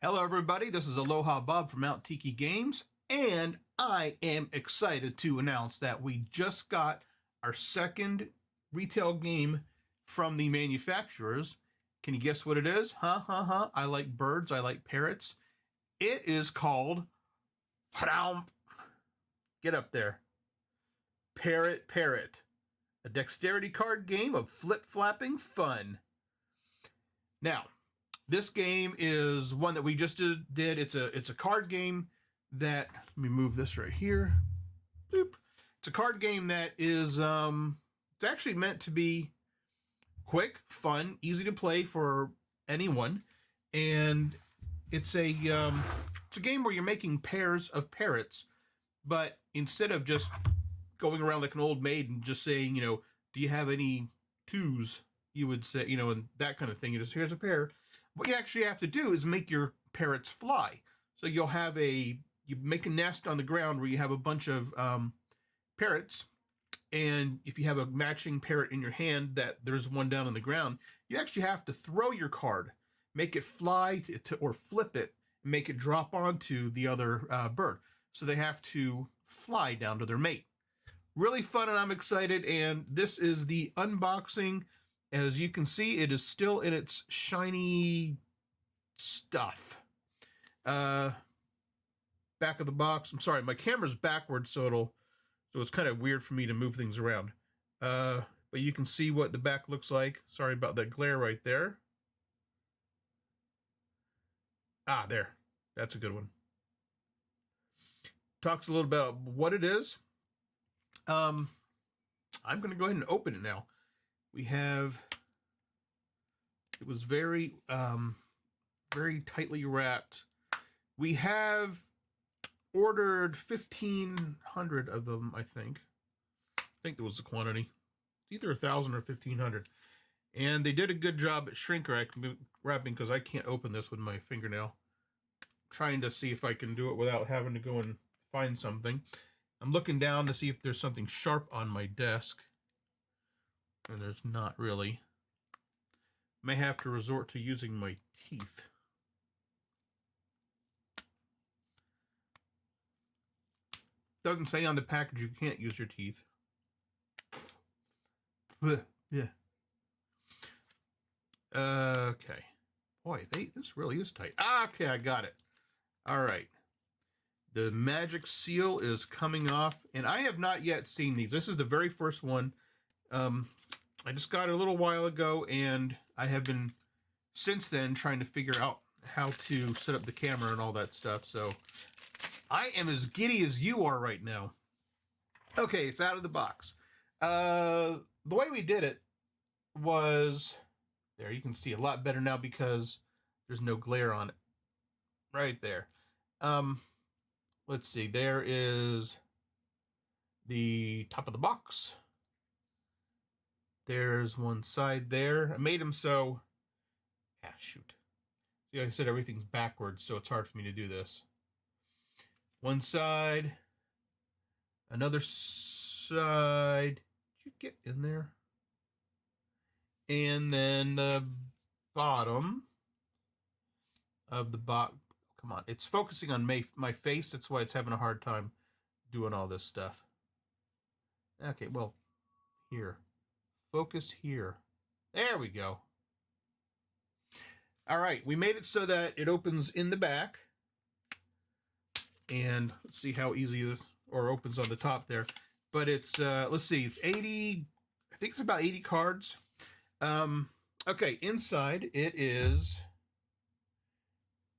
Hello everybody, this is Aloha Bob from Mount Tiki Games, and I am excited to announce that we just got our second retail game from the manufacturers. Can you guess what it is? I like birds, I like parrots. It is called, get up there, Parrot Pair-it, a dexterity card game of flip-flapping fun. Now, this game is one that we just did. It's a card game that, let me move this right here. Boop. It's a card game that is it's actually meant to be quick, fun, easy to play for anyone, and it's a game where you're making pairs of parrots, but instead of just going around like an old maid and just saying, do you have any twos? You would say, and that kind of thing. You just, here's a pair. What you actually have to do is make your parrots fly. So you make a nest on the ground where you have a bunch of parrots, and if you have a matching parrot in your hand that there's one down on the ground, you actually have to throw your card, make it fly or flip it, and make it drop onto the other bird. So they have to fly down to their mate. Really fun, and I'm excited, and this is the unboxing. As you can see, it is still in its shiny stuff. Back of the box. I'm sorry, my camera's backwards, so it's kind of weird for me to move things around. But you can see what the back looks like. Sorry about that glare right there. Ah, there. That's a good one. Talks a little about what it is. I'm going to go ahead and open it now. We have, it was very, very tightly wrapped. We have ordered 1,500 of them, I think. I think that was the quantity. It's either 1,000 or 1,500. And they did a good job at shrink wrapping because I can't open this with my fingernail. I'm trying to see if I can do it without having to go and find something. I'm looking down to see if there's something sharp on my desk. And there's not really. May have to resort to using my teeth. Doesn't say on the package you can't use your teeth. Yeah. Okay. Boy, this really is tight. Okay, I got it. All right. The magic seal is coming off, and I have not yet seen these. This is the very first one. I just got it a little while ago, and I have been, since then, trying to figure out how to set up the camera and all that stuff, so I am as giddy as you are right now. Okay, it's out of the box. The way we did it was, there, you can see a lot better now because there's no glare on it. Right there. Let's see, there is the top of the box. There's one side there. I made them so... Ah, shoot. See, like I said, everything's backwards, so it's hard for me to do this. One side. Another side. Did you get in there? And then the bottom of the box. Come on. It's focusing on my face. That's why it's having a hard time doing all this stuff. Okay, well, here. Focus here. There we go. All right, we made it so that it opens in the back. And let's see how easy this, or opens on the top there. But it's, let's see, it's 80, I think it's about 80 cards. Okay, inside it is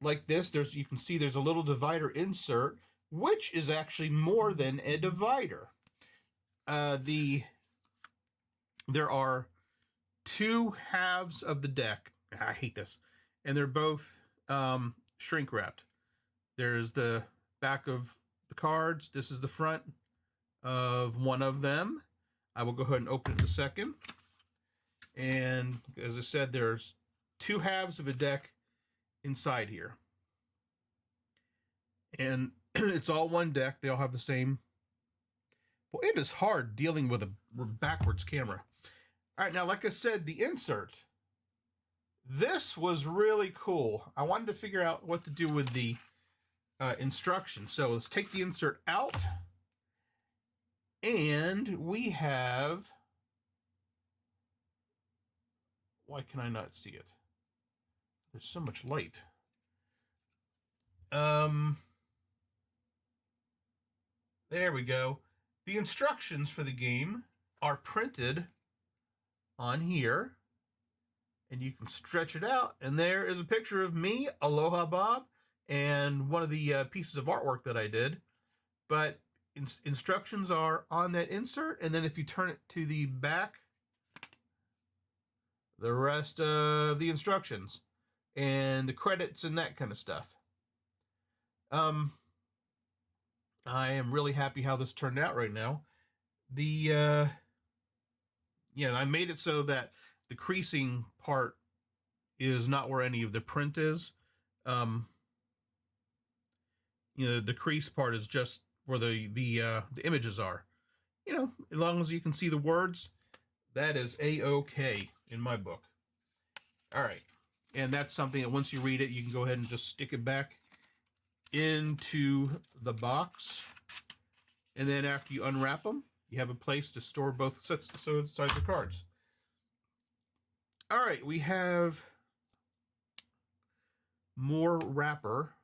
like this. You can see there's a little divider insert, which is actually more than a divider. There are two halves of the deck. I hate this. And they're both shrink wrapped. There's the back of the cards. This is the front of one of them. I will go ahead and open it in a second. And as I said, there's two halves of a deck inside here. And it's all one deck. They all have the same. Well, it is hard dealing with a backwards camera. All right, now, like I said, the insert This was really cool. I wanted to figure out what to do with the instructions. So let's take the insert out. And we have... Why can I not see it? There's so much light. There we go. The instructions for the game are printed on here. And you can stretch it out. And there is a picture of me, Aloha Bob, and one of the pieces of artwork that I did. But instructions are on that insert. And then if you turn it to the back, the rest of the instructions and the credits and that kind of stuff. I am really happy how this turned out right now. Yeah, I made it so that the creasing part is not where any of the print is. The crease part is just where the images are. As long as you can see the words, that is a-okay in my book. All right, and that's something that once you read it, you can go ahead and just stick it back into the box, and then after you unwrap them, you have a place to store both sides of cards. All right, we have more wrapper.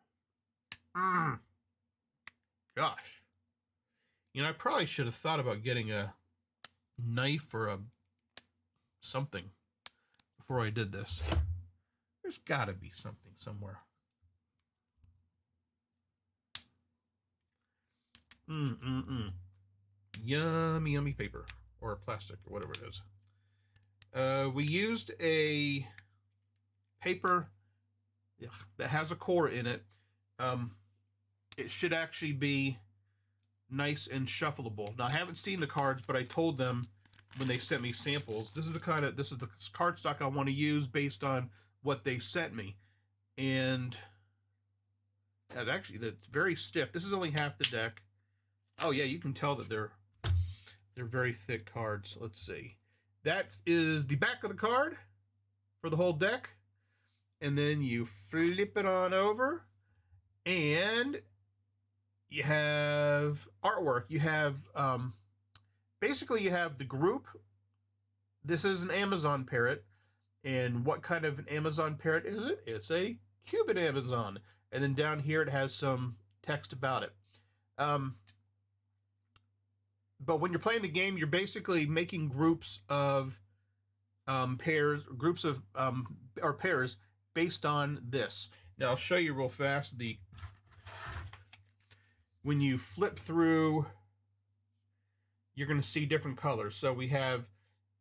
Gosh. I probably should have thought about getting a knife or something before I did this. There's got to be something somewhere. Yummy, yummy paper. Or plastic, or whatever it is. We used a paper that has a core in it. It should actually be nice and shuffleable. Now, I haven't seen the cards, but I told them when they sent me samples, this is the cardstock I want to use based on what they sent me. And that's very stiff. This is only half the deck. Oh yeah, you can tell that they're very thick cards. Let's see. That is the back of the card for the whole deck. And then you flip it on over and you have artwork. You have, basically you have the group. This is an Amazon parrot. And what kind of an Amazon parrot is it? It's a Cuban Amazon. And then down here it has some text about it. But when you're playing the game, you're basically making groups of pairs based on this. Now I'll show you real fast. When you flip through, you're going to see different colors. So we have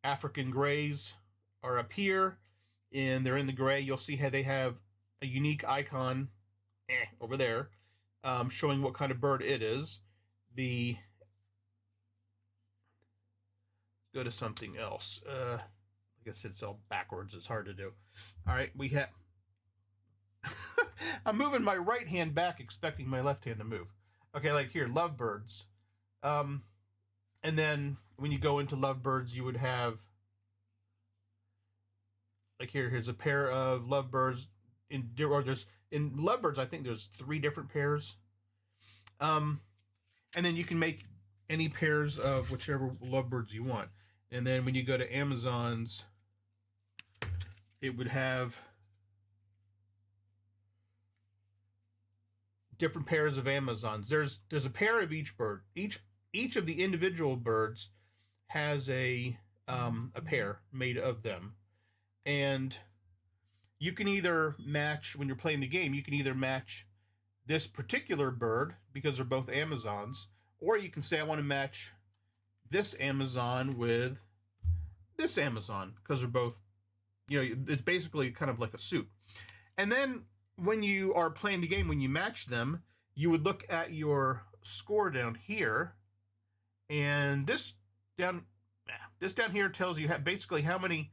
African grays are up here, and they're in the gray. You'll see how they have a unique icon over there, showing what kind of bird it is. Go to something else. Like I said, it's all backwards. It's hard to do. All right, we have... I'm moving my right hand back, expecting my left hand to move. Okay, like here, lovebirds. And then when you go into lovebirds, you would have... Like here's a pair of lovebirds. In lovebirds, I think there's 3 different pairs. And then you can make any pairs of whichever lovebirds you want. And then when you go to Amazons, it would have different pairs of Amazons. There's a pair of each bird. Each of the individual birds has a pair made of them. And you can either match, when you're playing the game, you can either match this particular bird because they're both Amazons, or you can say, I want to match this Amazon with this Amazon because they're both, it's basically kind of like a suit. And then when you are playing the game, when you match them, you would look at your score down here, and this down here tells you basically how many,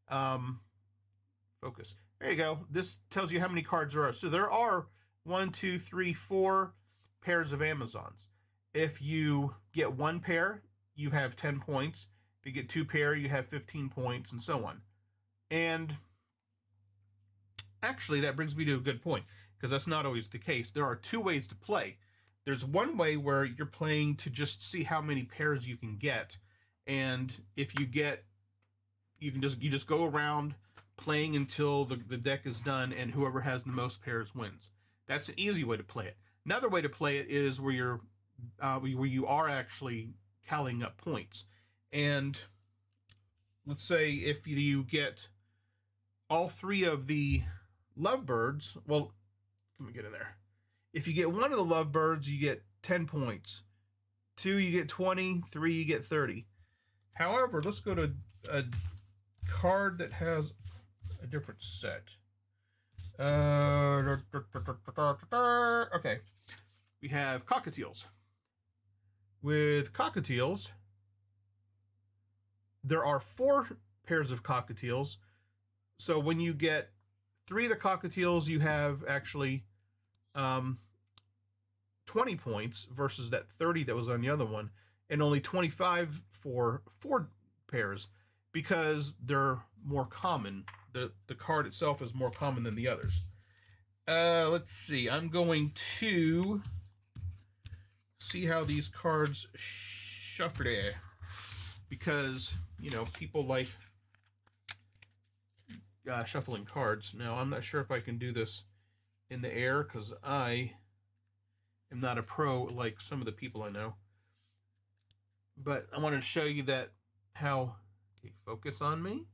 focus. There you go. This tells you how many cards there are. So there are 1, 2, 3, 4 pairs of Amazons. If you get 1 pair, you have 10 points. If you get 2 pair, you have 15 points, and so on. And actually, that brings me to a good point, because that's not always the case. There are two ways to play. There's one way where you're playing to just see how many pairs you can get, and if you get, you just go around playing until the deck is done, and whoever has the most pairs wins. That's an easy way to play it. Another way to play it is where you are actually tallying up points. And let's say if you get all three of the lovebirds, well, let me get in there. If you get one of the lovebirds, you get 10 points. 2, you get 20. 3, you get 30. However, let's go to a card that has a different set. Okay. We have cockatiels. With cockatiels, there are 4 pairs of cockatiels. So when you get 3 of the cockatiels, you have actually 20 points versus that 30 that was on the other one, and only 25 for 4 pairs because they're more common. The card itself is more common than the others. Let's see. I'm going to see how these cards shuffle because, you know, people like shuffling cards. Now, I'm not sure if I can do this in the air because I am not a pro like some of the people I know. But I wanted to show you that how... Okay, focus on me.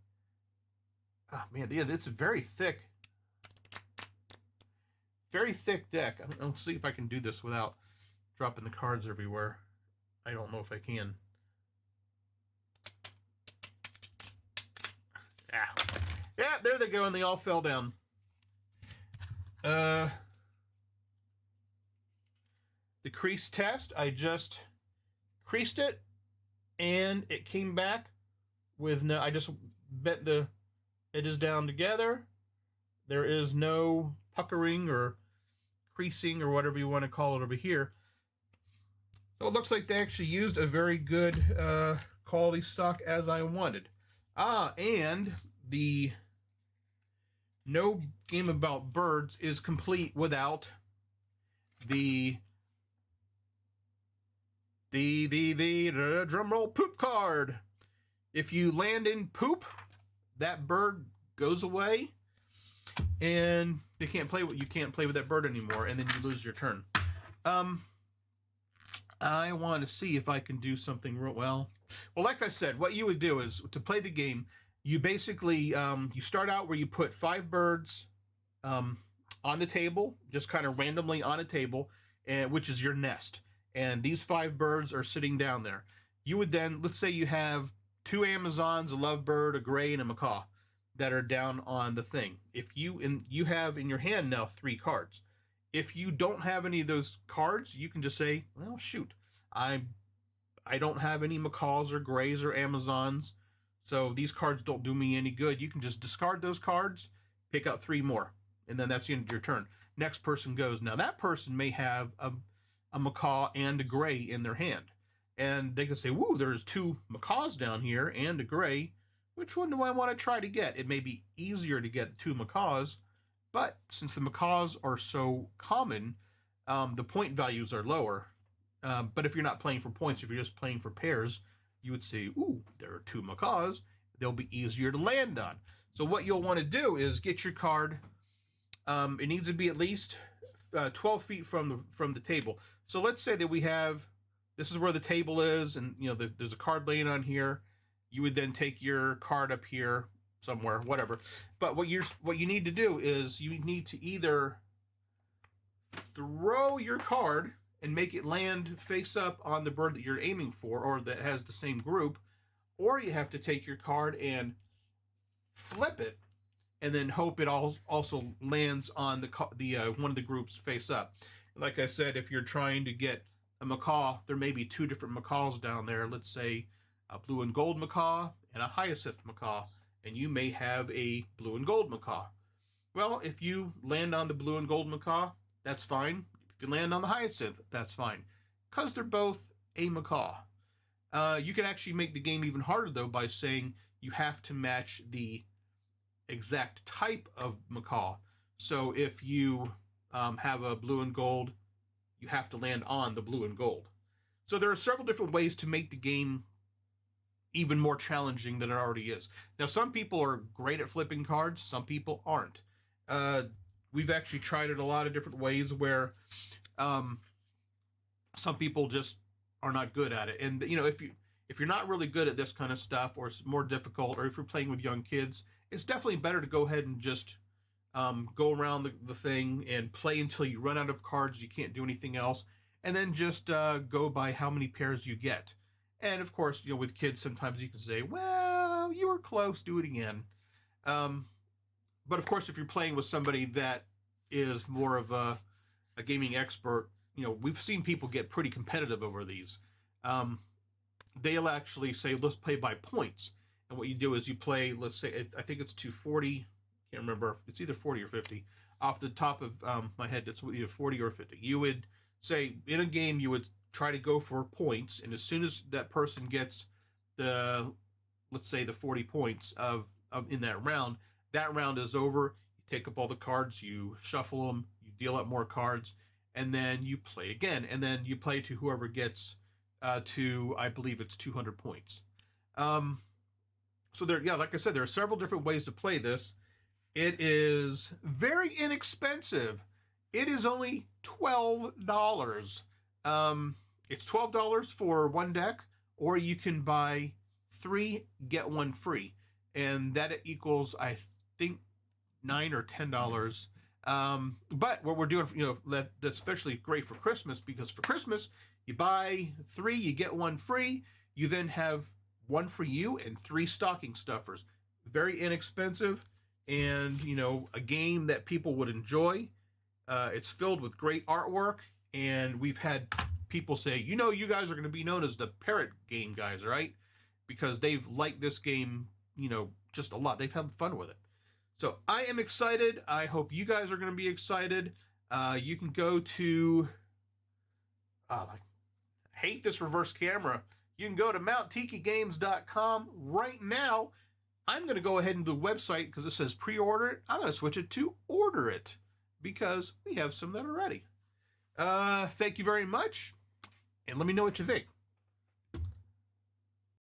Ah, man, yeah, it's a very thick deck. I'll see if I can do this without dropping the cards everywhere. I don't know if I can. Yeah, there they go, and they all fell down. The crease test, I just creased it, and it came back with no... I just bent the edges down together. There is no puckering or creasing or whatever you want to call it over here. So it looks like they actually used a very good quality stock as I wanted. And the No Game About Birds is complete without the drumroll poop card. If you land in poop, that bird goes away, and you can't play with that bird anymore, and then you lose your turn. I want to see if I can do something real well. Well, like I said, what you would do is to play the game. You basically you start out where you put 5 birds on the table, just kind of randomly on a table, and which is your nest. And these 5 birds are sitting down there. You would then, let's say you have 2 Amazons, a lovebird, a gray, and a macaw that are down on the thing. If you have in your hand now 3 cards. If you don't have any of those cards, you can just say, well, shoot, I don't have any macaws or grays or Amazons, so these cards don't do me any good. You can just discard those cards, pick out 3 more, and then that's the end of your turn. Next person goes. Now that person may have a macaw and a gray in their hand. And they can say, woo, there's 2 macaws down here and a gray. Which one do I want to try to get? It may be easier to get 2 macaws, but since the macaws are so common, the point values are lower. But if you're not playing for points, if you're just playing for pairs, you would say, ooh, there are 2 macaws. They'll be easier to land on. So what you'll want to do is get your card. It needs to be at least 12 feet from the table. So let's say that we have... This is where the table is, and you know there's a card laying on here. You would then take your card up here somewhere, whatever. But what you need to do is you need to either throw your card and make it land face up on the bird that you're aiming for, or that has the same group, or you have to take your card and flip it, and then hope it also lands on the one of the groups face up. Like I said, if you're trying to get a macaw, there may be 2 different macaws down there. Let's say a blue and gold macaw and a hyacinth macaw, and you may have a blue and gold macaw. Well, if you land on the blue and gold macaw, that's fine. If you land on the hyacinth, that's fine, because they're both a macaw. You can actually make the game even harder, though, by saying you have to match the exact type of macaw. So if you have a blue and gold, you have to land on the blue and gold. So there are several different ways to make the game even more challenging than it already is. Now, some people are great at flipping cards, some people aren't. Uh, we've actually tried it a lot of different ways where um, some people just are not good at it. And you know, if you're not really good at this kind of stuff, or it's more difficult, or if you're playing with young kids, it's definitely better to go ahead and just go around the thing and play until you run out of cards. You can't do anything else, and then just go by how many pairs you get. And of course, you know, with kids, sometimes you can say, "Well, you were close. Do it again." Um, but of course, if you're playing with somebody that is more of a gaming expert, you know, we've seen people get pretty competitive over these. Um, they'll actually say, let's play by points. And what you do is you play, let's say, I think it's 240. Can't remember. It's either 40 or 50. Off the top of my head, it's either 40 or 50. You would say, in a game, you would try to go for points. And as soon as that person gets the, let's say, the 40 points in that round is over. You take up all the cards, you shuffle them, you deal out more cards, and then you play again. And then you play to whoever gets to, I believe it's 200 points. So there, yeah, like I said, there are several different ways to play this. It is very inexpensive. It is only $12. It's $12 for one deck, or you can buy 3, get 1 free, and that equals, I think, $9 or $10. But what we're doing, you know, that's especially great for Christmas, because for Christmas you buy 3, you get 1 free. You then have 1 for you and 3 stocking stuffers. Very inexpensive, and you know, a game that people would enjoy. It's filled with great artwork, and we've had people say, you know, you guys are going to be known as the Parrot game guys, right? Because they've liked this game, you know, just a lot. They've had fun with it. So I am excited. I hope you guys are going to be excited. You can go to, I hate this reverse camera. You can go to MountTikiGames.com right now. I'm going to go ahead and do the website because it says pre-order it. I'm going to switch it to order it because we have some that are ready. Thank you very much, and let me know what you think.